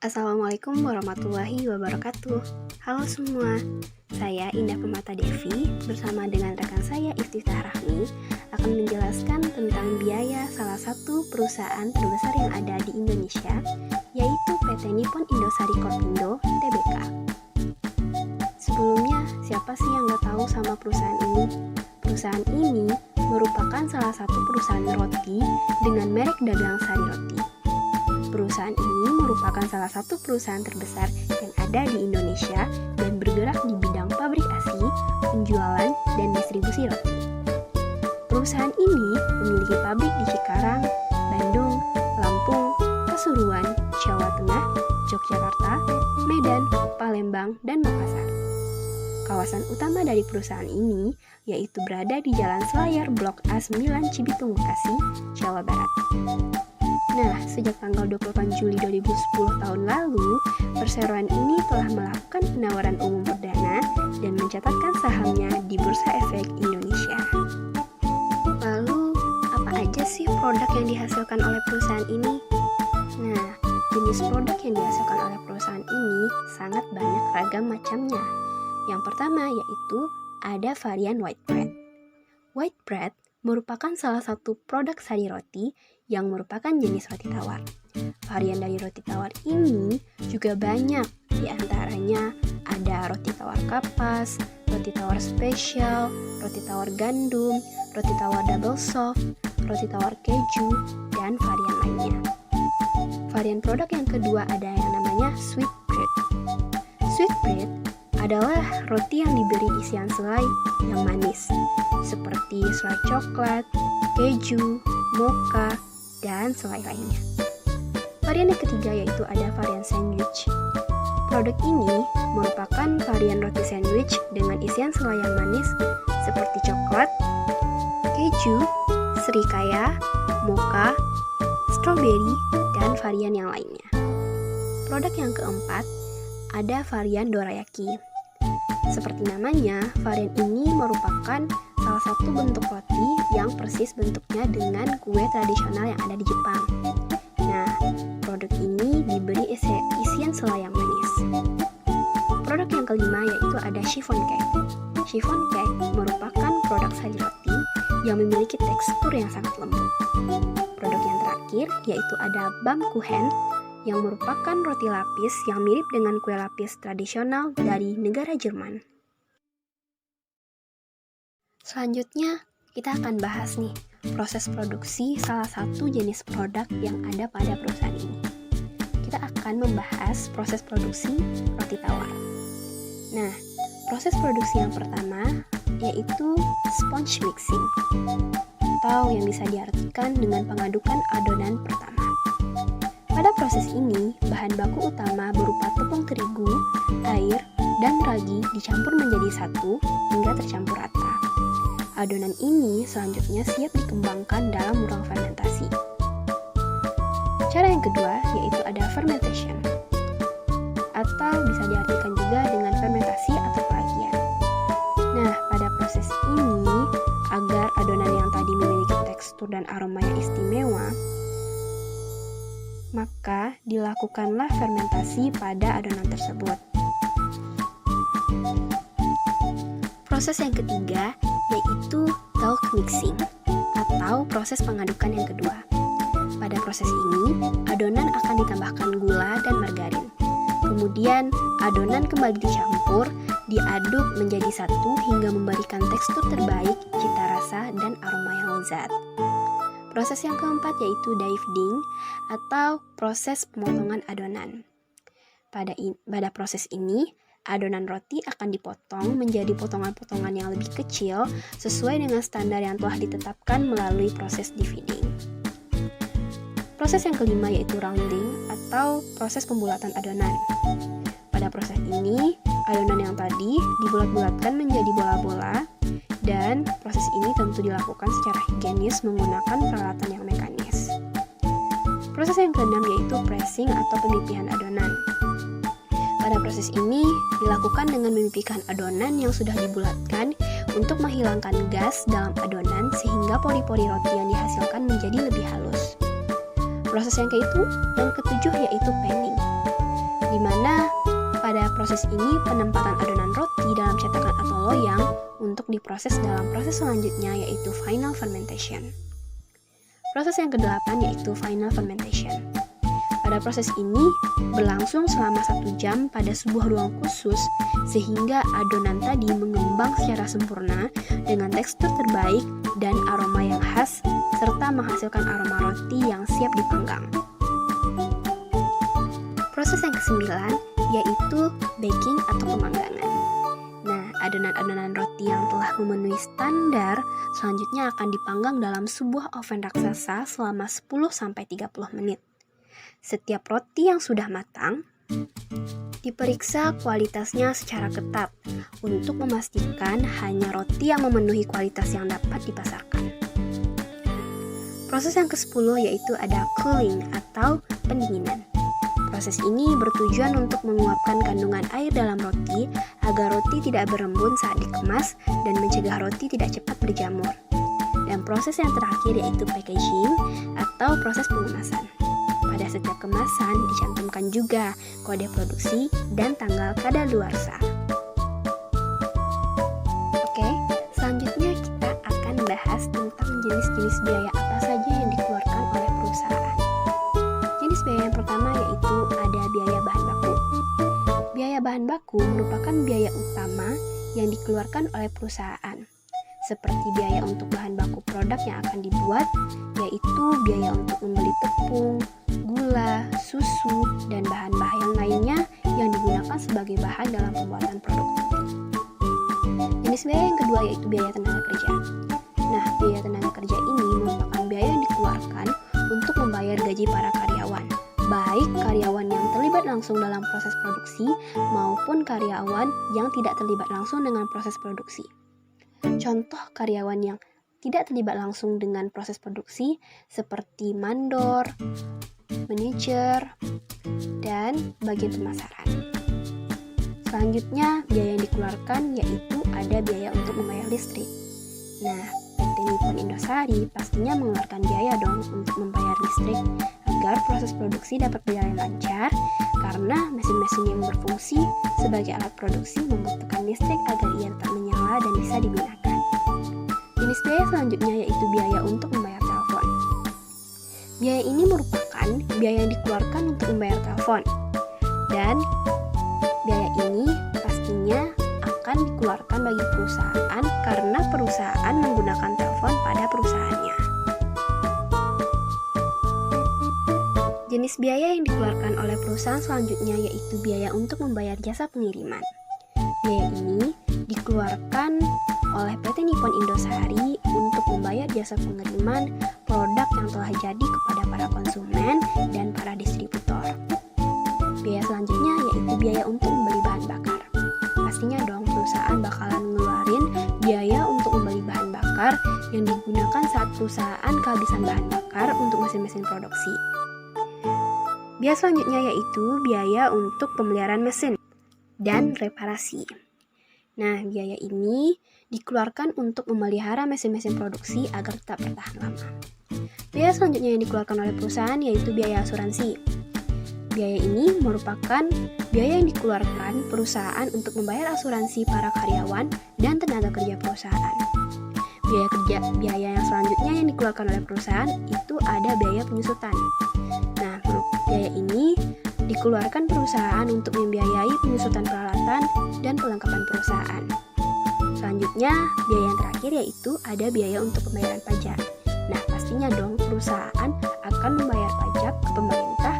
Assalamualaikum warahmatullahi wabarakatuh. Halo semua, saya Indah Permata Devi bersama dengan rekan saya Iftitah Rahmi akan menjelaskan tentang biaya salah satu perusahaan terbesar yang ada di Indonesia, yaitu PT Nippon Indosari Kopindho Tbk. Sebelumnya, siapa sih yang nggak tahu sama perusahaan ini? Perusahaan ini merupakan salah satu perusahaan roti dengan merek dagang Sari Roti. Perusahaan ini merupakan salah satu perusahaan terbesar yang ada di Indonesia dan bergerak di bidang pabrik ASI, penjualan, dan distribusi roti. Perusahaan ini memiliki pabrik di Cikarang, Bandung, Lampung, Pasuruan, Jawa Tengah, Yogyakarta, Medan, Palembang, dan Makassar. Kawasan utama dari perusahaan ini yaitu berada di Jalan Selayar Blok A9 Cibitung, Bekasi, Jawa Barat. Nah, sejak tanggal 28 Juli 2010 tahun lalu, perseroan ini telah melakukan penawaran umum perdana dan mencatatkan sahamnya di Bursa Efek Indonesia. Lalu, apa aja sih produk yang dihasilkan oleh perusahaan ini? Nah, jenis produk yang dihasilkan oleh perusahaan ini sangat banyak ragam macamnya. Yang pertama yaitu ada varian white bread. White bread merupakan salah satu produk sari roti yang merupakan jenis roti tawar. Varian dari roti tawar ini juga banyak, di antaranya ada roti tawar kapas, roti tawar spesial, roti tawar gandum, roti tawar double soft, roti tawar keju, dan varian lainnya. Varian produk yang kedua ada yang namanya sweet bread. Sweet bread adalah roti yang diberi isian selai yang manis, seperti selai coklat, keju, mocha, dan selai lainnya. Varian yang ketiga yaitu ada varian sandwich. Produk ini merupakan varian roti sandwich dengan isian selai yang manis seperti coklat, keju, serikaya, mocha, strawberry, dan varian yang lainnya. Produk yang keempat ada varian dorayaki. Seperti namanya, varian ini merupakan salah satu bentuk roti yang persis bentuknya dengan kue tradisional yang ada di Jepang. Nah, produk ini diberi isian selai yang manis. Produk yang kelima yaitu ada chiffon cake. Chiffon cake merupakan produk sari roti yang memiliki tekstur yang sangat lembut. Produk yang terakhir yaitu ada Baumkuchen yang merupakan roti lapis yang mirip dengan kue lapis tradisional dari negara Jerman. Selanjutnya, kita akan bahas nih proses produksi salah satu jenis produk yang ada pada perusahaan ini. Kita akan membahas proses produksi roti tawar. Nah, proses produksi yang pertama yaitu sponge mixing, atau yang bisa diartikan dengan pengadukan adonan pertama. Pada proses ini, bahan baku utama berupa tepung terigu, air, dan ragi dicampur menjadi satu hingga tercampur rata. Adonan ini selanjutnya siap dikembangkan dalam ruang fermentasi. Cara yang kedua yaitu ada fermentation, atau bisa diartikan juga dengan fermentasi atau pelagian. Nah, pada proses ini, agar adonan yang tadi memiliki tekstur dan aroma yang istimewa, maka dilakukanlah fermentasi pada adonan tersebut. Proses yang ketiga yaitu talc mixing, atau proses pengadukan yang kedua. Pada proses ini, adonan akan ditambahkan gula dan margarin. Kemudian, adonan kembali dicampur, diaduk menjadi satu hingga memberikan tekstur terbaik, cita rasa, dan aroma yang lezat. Proses yang keempat yaitu dieting, atau proses pemotongan adonan. Pada proses ini, adonan roti akan dipotong menjadi potongan-potongan yang lebih kecil sesuai dengan standar yang telah ditetapkan melalui proses dividing. Proses yang kelima yaitu rounding, atau proses pembulatan adonan. Pada proses ini, adonan yang tadi dibulat-bulatkan menjadi bola-bola, dan proses ini tentu dilakukan secara higienis menggunakan peralatan yang mekanis. Proses yang keenam yaitu pressing atau pemipihan adonan. Pada proses ini dilakukan dengan memipihkan adonan yang sudah dibulatkan untuk menghilangkan gas dalam adonan sehingga pori-pori roti yang dihasilkan menjadi lebih halus. Proses yang ketujuh yaitu panning. di mana pada proses ini penempatan adonan roti dalam cetakan atau loyang untuk diproses dalam proses selanjutnya yaitu final fermentation. Proses yang ke-8 yaitu final fermentation. Pada proses ini berlangsung selama 1 jam pada sebuah ruang khusus sehingga adonan tadi mengembang secara sempurna dengan tekstur terbaik dan aroma yang khas serta menghasilkan aroma roti yang siap dipanggang. Proses yang ke-9 yaitu baking atau pemanggangan. Nah, adonan-adonan roti yang telah memenuhi standar selanjutnya akan dipanggang dalam sebuah oven raksasa selama 10-30 menit. Setiap roti yang sudah matang diperiksa kualitasnya secara ketat untuk memastikan hanya roti yang memenuhi kualitas yang dapat dipasarkan. Proses yang ke-10 yaitu ada cooling atau pendinginan. Proses ini bertujuan untuk menguapkan kandungan air dalam roti agar roti tidak berembun saat dikemas dan mencegah roti tidak cepat berjamur. Dan proses yang terakhir yaitu packaging atau proses pengemasan. Pada setiap kemasan dicantumkan juga kode produksi dan tanggal kadaluarsa. Oke, selanjutnya kita akan bahas tentang jenis-jenis biaya apa saja yang dikeluarkan oleh perusahaan. Jenis biaya yang pertama yaitu ada biaya bahan baku. Biaya bahan baku merupakan biaya utama yang dikeluarkan oleh perusahaan, seperti biaya untuk bahan baku produk yang akan dibuat, yaitu biaya untuk membeli tepung, gula, susu, dan bahan-bahan lainnya yang digunakan sebagai bahan dalam pembuatan produk roti. Jenis biaya yang kedua yaitu biaya tenaga kerja. Nah, biaya tenaga kerja ini merupakan biaya yang dikeluarkan untuk membayar gaji para karyawan, baik karyawan yang terlibat langsung dalam proses produksi maupun karyawan yang tidak terlibat langsung dengan proses produksi. Contoh karyawan yang tidak terlibat langsung dengan proses produksi seperti mandor, manajer, dan bagian pemasaran. Selanjutnya, biaya yang dikeluarkan yaitu ada biaya untuk membayar listrik. Nah, PT Nippon Indosari pastinya mengeluarkan biaya dong untuk membayar listrik agar proses produksi dapat berjalan lancar karena mesin-mesin yang berfungsi sebagai alat produksi membutuhkan listrik agar ia tetap menyala dan bisa digunakan. Jenis biaya selanjutnya yaitu biaya untuk membayar telepon. Biaya ini merupakan biaya yang dikeluarkan untuk membayar telepon. Dan biaya ini pastinya akan dikeluarkan bagi perusahaan karena perusahaan menggunakan telepon pada perusahaannya. Jenis biaya yang dikeluarkan oleh perusahaan selanjutnya yaitu biaya untuk membayar jasa pengiriman. Biaya ini dikeluarkan oleh PT Nippon Indosari untuk membayar jasa pengiriman produk yang telah jadi kepada para konsumen dan para distributor. Biaya selanjutnya yaitu biaya untuk membeli bahan bakar. Pastinya dong perusahaan bakalan ngeluarin biaya untuk membeli bahan bakar yang digunakan saat perusahaan kehabisan bahan bakar untuk mesin-mesin produksi. Biaya selanjutnya yaitu biaya untuk pemeliharaan mesin dan reparasi. Nah, biaya ini dikeluarkan untuk memelihara mesin-mesin produksi agar tetap bertahan lama. Biaya selanjutnya yang dikeluarkan oleh perusahaan yaitu biaya asuransi. Biaya ini merupakan biaya yang dikeluarkan perusahaan untuk membayar asuransi para karyawan dan tenaga kerja perusahaan. Biaya yang selanjutnya yang dikeluarkan oleh perusahaan itu ada biaya penyusutan. Nah, biaya ini dikeluarkan perusahaan untuk membiayai penyusutan peralatan dan perlengkapan perusahaan. Selanjutnya, biaya yang terakhir yaitu ada biaya untuk pembayaran pajak. Nah, pastinya dong perusahaan akan membayar pajak ke pemerintah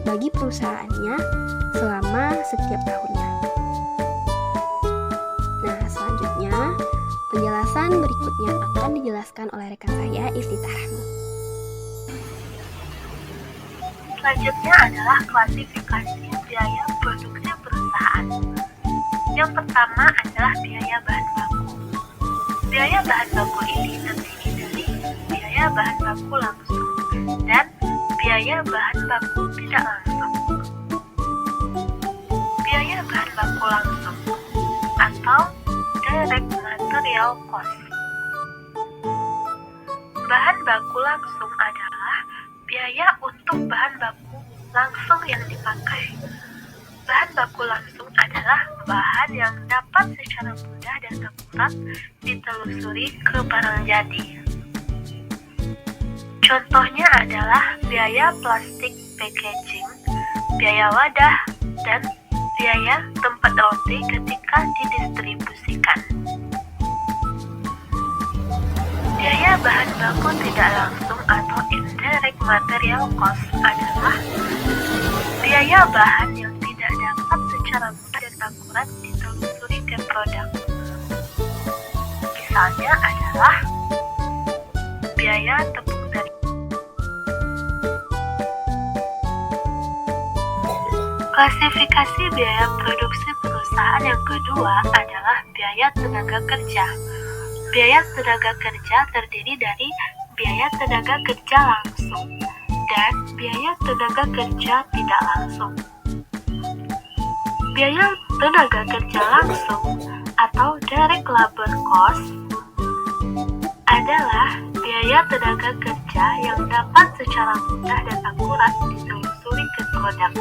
bagi perusahaannya selama setiap tahunnya. Nah, selanjutnya penjelasan berikutnya akan dijelaskan oleh rekan saya Iftitah Rahmi. Selanjutnya adalah klasifikasi biaya produksi perusahaan. Yang pertama adalah biaya bahan baku. Biaya bahan baku ini terdiri dari biaya bahan baku langsung dan biaya bahan baku tidak langsung. Biaya bahan baku langsung atau direct material cost. Bahan baku langsung adalah biaya untuk bahan baku langsung yang dipakai. Bahan baku langsung adalah bahan yang dapat secara mudah dan akurat ditelusuri ke barang jadi. Contohnya adalah biaya plastik packaging, biaya wadah, dan biaya tempat roti ketika didistribusikan. Biaya bahan baku tidak langsung atau indirect material cost adalah biaya bahan yang tidak dapat secara mudah dan akurat ditelusuri ke produk. Misalnya adalah biaya tepung terigu. Klasifikasi biaya produksi perusahaan yang kedua adalah biaya tenaga kerja. Biaya tenaga kerja terdiri dari biaya tenaga kerja langsung dan biaya tenaga kerja tidak langsung. Biaya tenaga kerja langsung atau direct labor cost adalah biaya tenaga kerja yang dapat secara mudah dan akurat ditelusuri ke produk.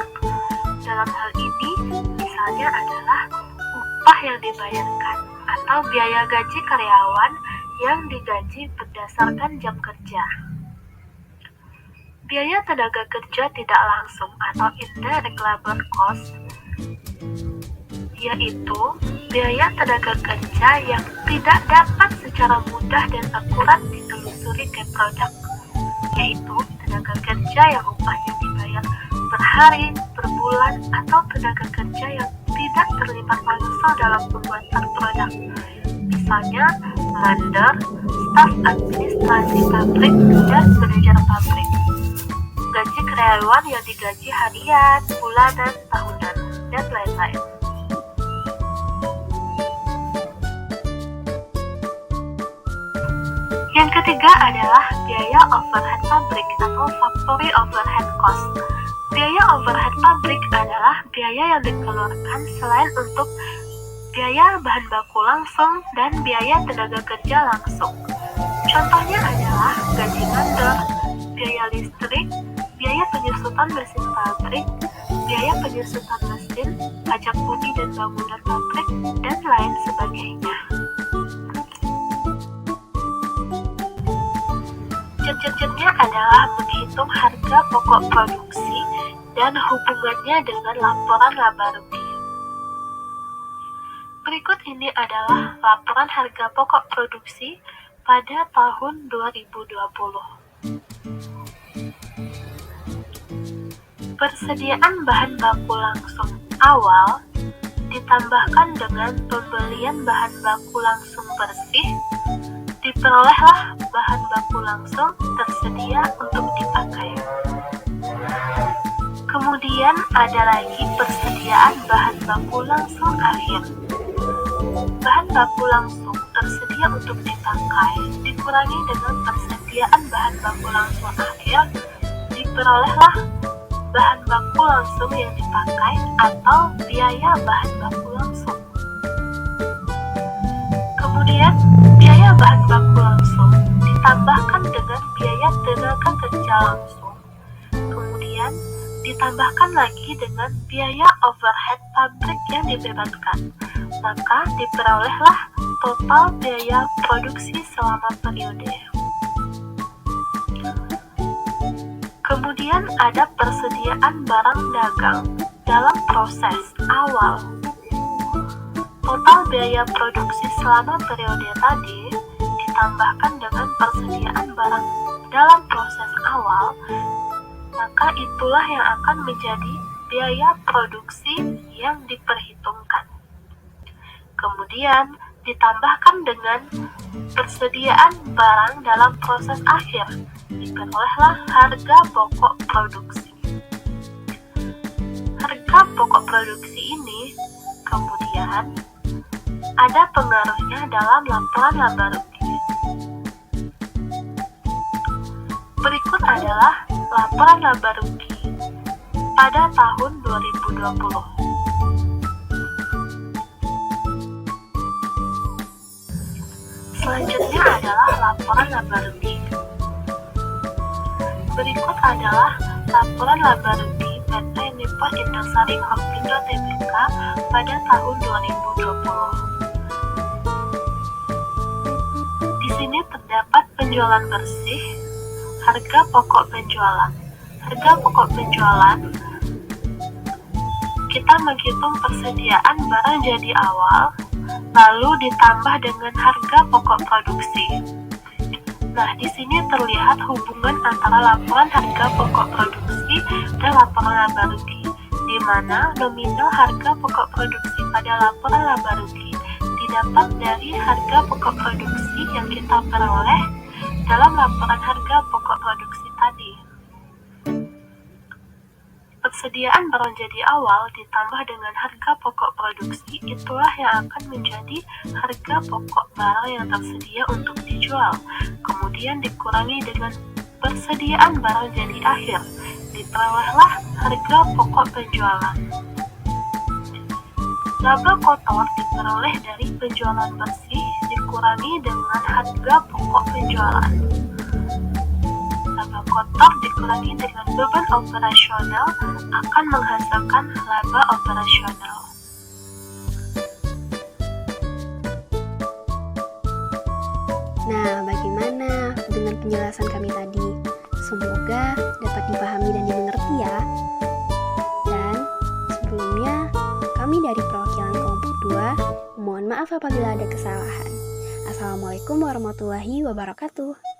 Dalam hal ini, misalnya adalah upah yang dibayarkan atau biaya gaji karyawan yang digaji berdasarkan jam kerja. Biaya tenaga kerja tidak langsung atau indirect labor cost yaitu biaya tenaga kerja yang tidak dapat secara mudah dan akurat ditelusuri ke produk, yaitu tenaga kerja yang upahnya dibayar per hari, per bulan, atau tenaga kerja yang tidak terlibat langsung dalam pembuatan produk. Misalnya, mandor, staf administrasi pabrik, dan manajer pabrik. Gaji karyawan yang digaji harian, bulanan, tahunan, dan lain-lain. Yang ketiga adalah biaya overhead pabrik atau factory overhead cost. Biaya overhead pabrik adalah biaya yang dikeluarkan selain untuk biaya bahan baku langsung dan biaya tenaga kerja langsung. Contohnya adalah gaji mandor, biaya listrik, biaya penyusutan mesin pabrik, biaya penyusutan mesin, pajak bumi dan bangunan pabrik, dan lain sebagainya. Jenis-jenisnya adalah menghitung harga pokok produksi dan hubungannya dengan laporan laba rugi. Berikut ini adalah laporan harga pokok produksi pada tahun 2020. Persediaan bahan baku langsung awal ditambahkan dengan pembelian bahan baku langsung bersih, diperolehlah bahan baku langsung tersedia untuk dipakai. Kemudian ada lagi persediaan bahan baku langsung akhir. Bahan baku langsung tersedia untuk dipakai dikurangi dengan persediaan bahan baku langsung akhir, diperolehlah bahan baku langsung yang dipakai atau biaya bahan baku langsung. Kemudian biaya bahan baku langsung ditambahkan dengan biaya tenaga kerja langsung. Kemudian ditambahkan lagi dengan biaya overhead pabrik yang dibebaskan. Maka diperolehlah total biaya produksi selama periode. Kemudian ada persediaan barang dagang dalam proses awal. Total biaya produksi selama periode tadi ditambahkan dengan persediaan barang dalam proses awal, maka itulah yang akan menjadi biaya produksi yang diperhitungkan. Kemudian ditambahkan dengan persediaan barang dalam proses akhir, diperolehlah harga pokok produksi. Harga pokok produksi ini kemudian ada pengaruhnya dalam laporan laba rugi. Berikut adalah laporan laba rugi pada tahun 2020. Selanjutnya adalah laporan laba rugi. Berikut adalah laporan laba rugi PT Nippon Indosari Holdings Tbk pada tahun 2020. Di sini terdapat penjualan bersih, harga pokok penjualan. Harga pokok penjualan kita menghitung persediaan barang jadi awal, lalu ditambah dengan harga pokok produksi. Nah, di sini terlihat hubungan antara laporan harga pokok produksi dan laporan laba rugi, di mana nominal harga pokok produksi pada laporan laba rugi didapat dari harga pokok produksi yang kita peroleh dalam laporan harga pokok produksi tadi. Persediaan barang jadi awal ditambah dengan harga pokok produksi, itulah yang akan menjadi harga pokok barang yang tersedia untuk dijual. Kemudian dikurangi dengan persediaan barang jadi akhir, diperolehlah harga pokok penjualan. Laba kotor diperoleh dari penjualan bersih dikurangi dengan harga pokok penjualan. Laba kotor dikurangi dengan beban operasional akan menghasilkan laba operasional. Nah, bagaimana dengan penjelasan kami tadi? Semoga dapat dipahami dan dimengerti ya. Dan sebelumnya, kami dari perwakilan kelompok 2 mohon maaf apabila ada kesalahan. Assalamualaikum warahmatullahi wabarakatuh.